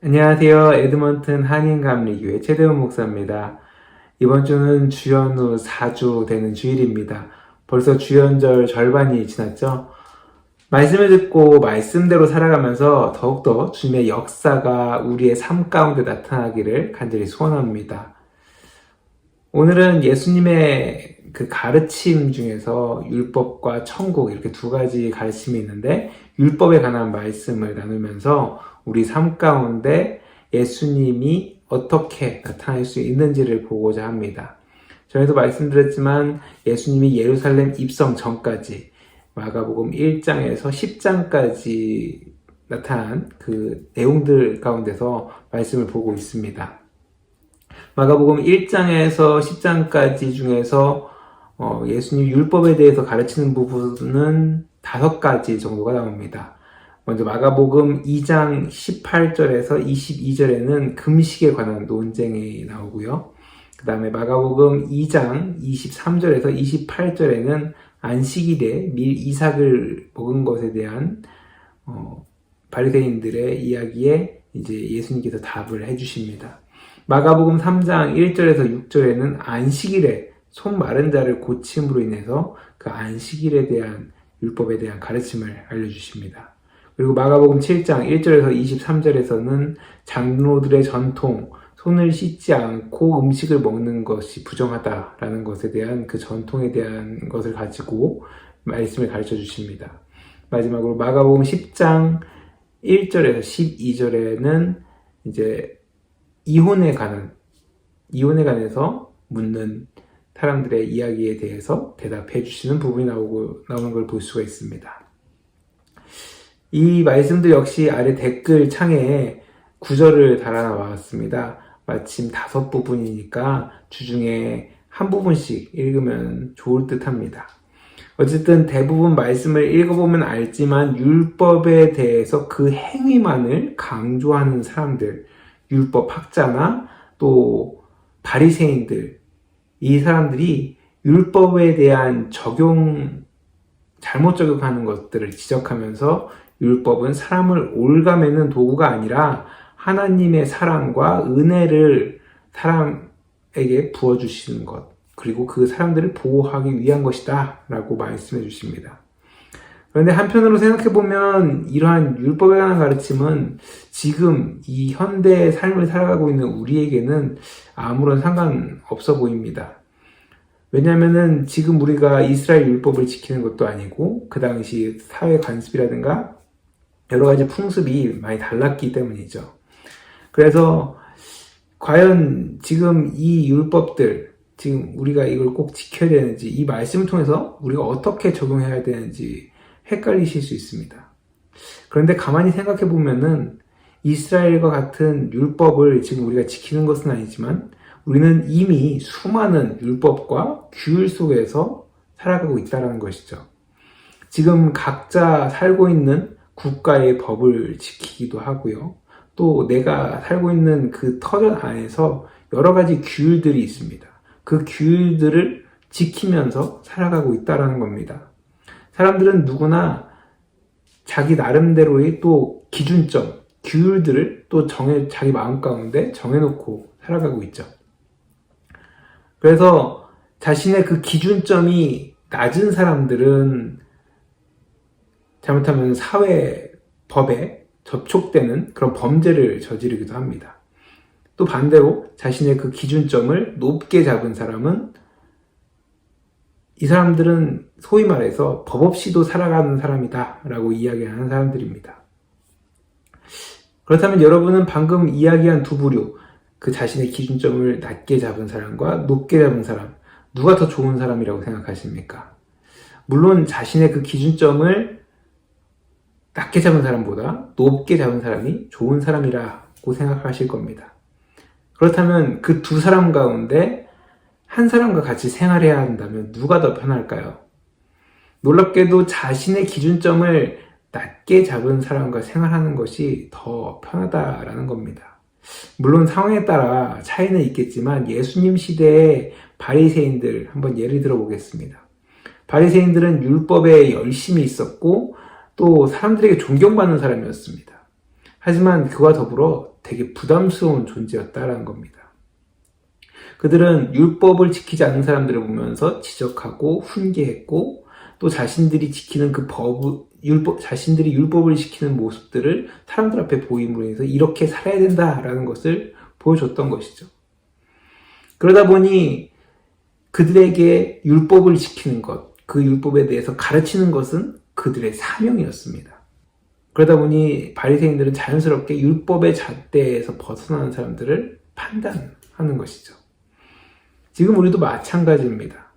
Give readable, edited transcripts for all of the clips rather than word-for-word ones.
안녕하세요. 에드먼튼 한인감리교회 최대원 목사입니다. 이번 주는 주연 후 4주 되는 주일입니다. 벌써 주연절 절반이 지났죠? 말씀을 듣고 말씀대로 살아가면서 더욱더 주님의 역사가 우리의 삶 가운데 나타나기를 간절히 소원합니다. 오늘은 예수님의 그 가르침 중에서 율법과 천국 이렇게 두 가지 가르침이 있는데 율법에 관한 말씀을 나누면서 우리 삶 가운데 예수님이 어떻게 나타날 수 있는지를 보고자 합니다. 전에도 말씀드렸지만 예수님이 예루살렘 입성 전까지 마가복음 1장에서 10장까지 나타난 그 내용들 가운데서 말씀을 보고 있습니다. 마가복음 1장에서 10장까지 중에서 예수님 율법에 대해서 가르치는 부분은 5가지 정도가 나옵니다. 먼저 마가복음 2장 18절에서 22절에는 금식에 관한 논쟁이 나오고요. 그 다음에 마가복음 2장 23절에서 28절에는 안식일에 밀 이삭을 먹은 것에 대한 바리새인들의 이야기에 이제 예수님께서 답을 해주십니다. 마가복음 3장 1절에서 6절에는 안식일에 손 마른 자를 고침으로 인해서 그 안식일에 대한 율법에 대한 가르침을 알려주십니다. 그리고 마가복음 7장 1절에서 23절에서는 장로들의 전통, 손을 씻지 않고 음식을 먹는 것이 부정하다라는 것에 대한 그 전통에 대한 것을 가지고 말씀을 가르쳐 주십니다. 마지막으로 마가복음 10장 1절에서 12절에는 이제 이혼에 관해서 묻는 사람들의 이야기에 대해서 대답해 주시는 부분이 나오는 걸 볼 수가 있습니다. 이 말씀도 역시 아래 댓글 창에 구절을 달아놨습니다. 마침 5부분이니까 주중에 한 부분씩 읽으면 좋을 듯 합니다. 어쨌든 대부분 말씀을 읽어보면 알지만 율법에 대해서 그 행위만을 강조하는 사람들, 율법 학자나 또 바리새인들, 이 사람들이 율법에 대한 잘못 적용하는 것들을 지적하면서 율법은 사람을 올가매는 도구가 아니라 하나님의 사랑과 은혜를 사람에게 부어주시는 것, 그리고 그 사람들을 보호하기 위한 것이다 라고 말씀해 주십니다. 그런데 한편으로 생각해보면 이러한 율법에 관한 가르침은 지금 이 현대의 삶을 살아가고 있는 우리에게는 아무런 상관없어 보입니다. 왜냐하면 지금 우리가 이스라엘 율법을 지키는 것도 아니고 그 당시 사회 관습이라든가 여러 가지 풍습이 많이 달랐기 때문이죠. 그래서 과연 지금 이 율법들, 지금 우리가 이걸 꼭 지켜야 되는지, 이 말씀을 통해서 우리가 어떻게 적용해야 되는지 헷갈리실 수 있습니다. 그런데 가만히 생각해 보면은 이스라엘과 같은 율법을 지금 우리가 지키는 것은 아니지만 우리는 이미 수많은 율법과 규율 속에서 살아가고 있다는 것이죠. 지금 각자 살고 있는 국가의 법을 지키기도 하고요. 또 내가 살고 있는 그 터전 안에서 여러 가지 규율들이 있습니다. 그 규율들을 지키면서 살아가고 있다는 겁니다. 사람들은 누구나 자기 나름대로의 또 기준점, 규율들을 또 자기 마음 가운데 정해놓고 살아가고 있죠. 그래서 자신의 그 기준점이 낮은 사람들은 잘못하면 사회법에 접촉되는 그런 범죄를 저지르기도 합니다. 또 반대로 자신의 그 기준점을 높게 잡은 사람은 이 사람들은 소위 말해서 법 없이도 살아가는 사람이다 라고 이야기하는 사람들입니다. 그렇다면 여러분은 방금 이야기한 두 부류, 그 자신의 기준점을 낮게 잡은 사람과 높게 잡은 사람, 누가 더 좋은 사람이라고 생각하십니까? 물론 자신의 그 기준점을 낮게 잡은 사람보다 높게 잡은 사람이 좋은 사람이라고 생각하실 겁니다. 그렇다면 그 두 사람 가운데 한 사람과 같이 생활해야 한다면 누가 더 편할까요? 놀랍게도 자신의 기준점을 낮게 잡은 사람과 생활하는 것이 더 편하다라는 겁니다. 물론 상황에 따라 차이는 있겠지만 예수님 시대의 바리새인들 한번 예를 들어 보겠습니다. 바리새인들은 율법에 열심히 있었고 또 사람들에게 존경받는 사람이었습니다. 하지만 그와 더불어 되게 부담스러운 존재였다라는 겁니다. 그들은 율법을 지키지 않는 사람들을 보면서 지적하고 훈계했고, 또 자신들이 지키는 자신들이 율법을 지키는 모습들을 사람들 앞에 보임으로 해서 이렇게 살아야 된다라는 것을 보여줬던 것이죠. 그러다 보니 그들에게 율법을 지키는 것, 그 율법에 대해서 가르치는 것은 그들의 사명이었습니다. 그러다 보니 바리새인들은 자연스럽게 율법의 잣대에서 벗어나는 사람들을 판단하는 것이죠. 지금 우리도 마찬가지입니다.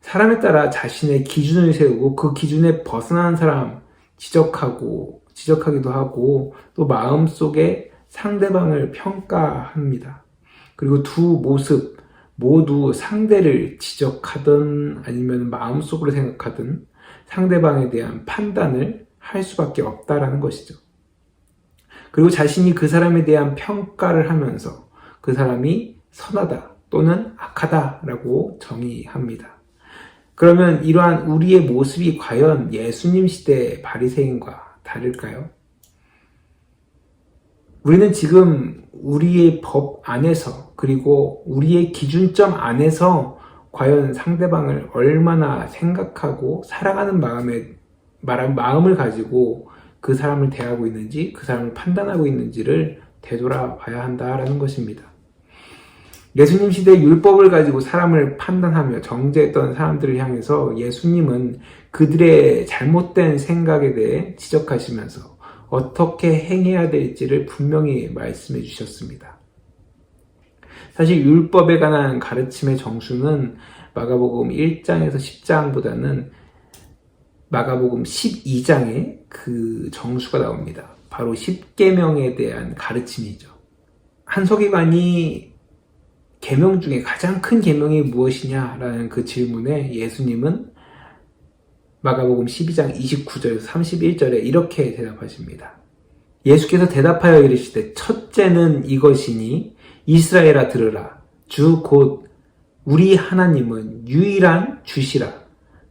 사람에 따라 자신의 기준을 세우고 그 기준에 벗어나는 사람 지적하기도 하고, 또 마음속에 상대방을 평가합니다. 그리고 두 모습 모두 상대를 지적하든 아니면 마음속으로 생각하든 상대방에 대한 판단을 할 수밖에 없다라는 것이죠. 그리고 자신이 그 사람에 대한 평가를 하면서 그 사람이 선하다 또는 악하다라고 정의합니다. 그러면 이러한 우리의 모습이 과연 예수님 시대의 바리새인과 다를까요? 우리는 지금 우리의 법 안에서, 그리고 우리의 기준점 안에서 과연 상대방을 얼마나 생각하고 사랑하는 마음을 가지고 그 사람을 대하고 있는지, 그 사람을 판단하고 있는지를 되돌아봐야 한다라는 것입니다. 예수님 시대의 율법을 가지고 사람을 판단하며 정죄했던 사람들을 향해서 예수님은 그들의 잘못된 생각에 대해 지적하시면서 어떻게 행해야 될지를 분명히 말씀해 주셨습니다. 사실 율법에 관한 가르침의 정수는 마가복음 1장에서 10장보다는 마가복음 12장에 그 정수가 나옵니다. 바로 10계명에 대한 가르침이죠. 한 서기관이 계명 중에 가장 큰 계명이 무엇이냐라는 그 질문에 예수님은 마가복음 12장 29절에서 31절에 이렇게 대답하십니다. 예수께서 대답하여 이르시되 첫째는 이것이니 이스라엘아 들으라. 주 곧 우리 하나님은 유일한 주시라.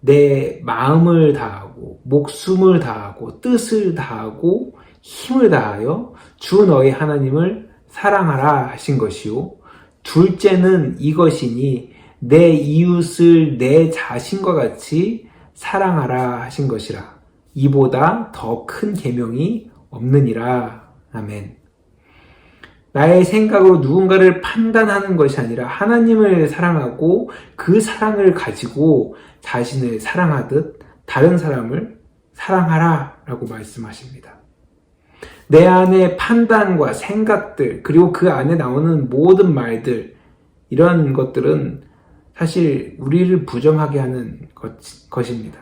내 마음을 다하고 목숨을 다하고 뜻을 다하고 힘을 다하여 주 너의 하나님을 사랑하라 하신 것이요. 둘째는 이것이니 내 이웃을 내 자신과 같이 사랑하라 하신 것이라. 이보다 더 큰 계명이 없느니라. 아멘. 나의 생각으로 누군가를 판단하는 것이 아니라 하나님을 사랑하고 그 사랑을 가지고 자신을 사랑하듯 다른 사람을 사랑하라 라고 말씀하십니다. 내 안의 판단과 생각들, 그리고 그 안에 나오는 모든 말들, 이런 것들은 사실 우리를 부정하게 하는 것입니다.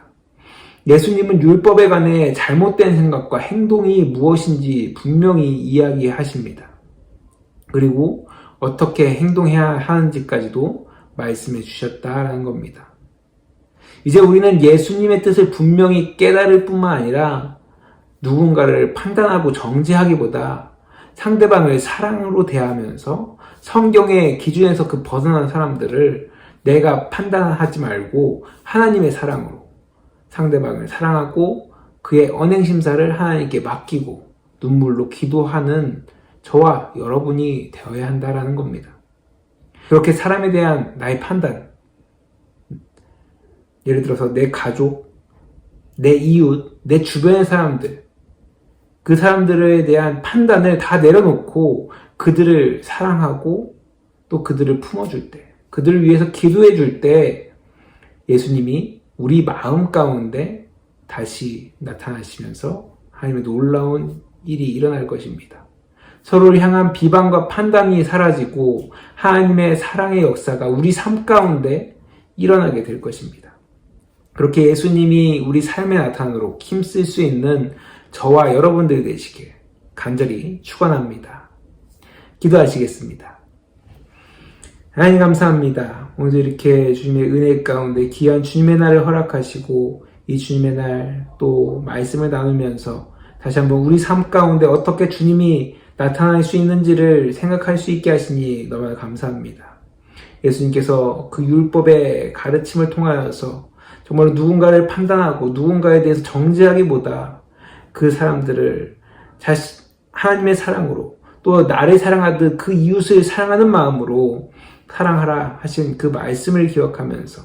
예수님은 율법에 관해 잘못된 생각과 행동이 무엇인지 분명히 이야기하십니다. 그리고 어떻게 행동해야 하는지까지도 말씀해 주셨다라는 겁니다. 이제 우리는 예수님의 뜻을 분명히 깨달을 뿐만 아니라 누군가를 판단하고 정죄하기보다 상대방을 사랑으로 대하면서 성경의 기준에서 그 벗어난 사람들을 내가 판단하지 말고 하나님의 사랑으로 상대방을 사랑하고 그의 언행심사를 하나님께 맡기고 눈물로 기도하는 저와 여러분이 되어야 한다라는 겁니다. 그렇게 사람에 대한 나의 판단, 예를 들어서 내 가족, 내 이웃, 내 주변의 사람들, 그 사람들에 대한 판단을 다 내려놓고 그들을 사랑하고 또 그들을 품어줄 때, 그들을 위해서 기도해 줄 때 예수님이 우리 마음 가운데 다시 나타나시면서 하나님의 놀라운 일이 일어날 것입니다. 서로를 향한 비방과 판단이 사라지고 하나님의 사랑의 역사가 우리 삶 가운데 일어나게 될 것입니다. 그렇게 예수님이 우리 삶에 나타나도록 힘쓸 수 있는 저와 여러분들이 되시길 간절히 축원합니다. 기도하시겠습니다. 하나님 감사합니다. 오늘도 이렇게 주님의 은혜 가운데 귀한 주님의 날을 허락하시고 이 주님의 날 또 말씀을 나누면서 다시 한번 우리 삶 가운데 어떻게 주님이 나타날 수 있는지를 생각할 수 있게 하시니 너무 감사합니다. 예수님께서 그 율법의 가르침을 통하여서 정말로 누군가를 판단하고 누군가에 대해서 정죄하기보다 그 사람들을 하나님의 사랑으로 또 나를 사랑하듯 그 이웃을 사랑하는 마음으로 사랑하라 하신 그 말씀을 기억하면서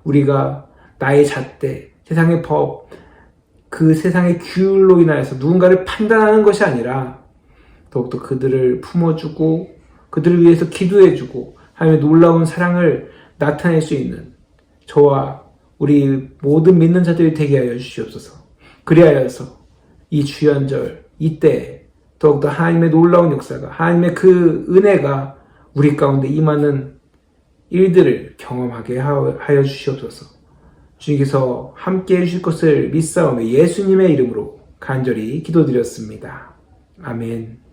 우리가 나의 잣대, 세상의 법, 그 세상의 규율로 인하여서 누군가를 판단하는 것이 아니라 더욱더 그들을 품어주고 그들을 위해서 기도해주고 하나님의 놀라운 사랑을 나타낼 수 있는 저와 우리 모든 믿는 자들이 되게 하여 주시옵소서. 그리하여서 이 주연절 이때 더욱더 하나님의 놀라운 역사가 하나님의 그 은혜가 우리 가운데 임하는 일들을 경험하게 하여 주시옵소서. 주님께서 함께 해주실 것을 믿사오며 예수님의 이름으로 간절히 기도드렸습니다. 아멘.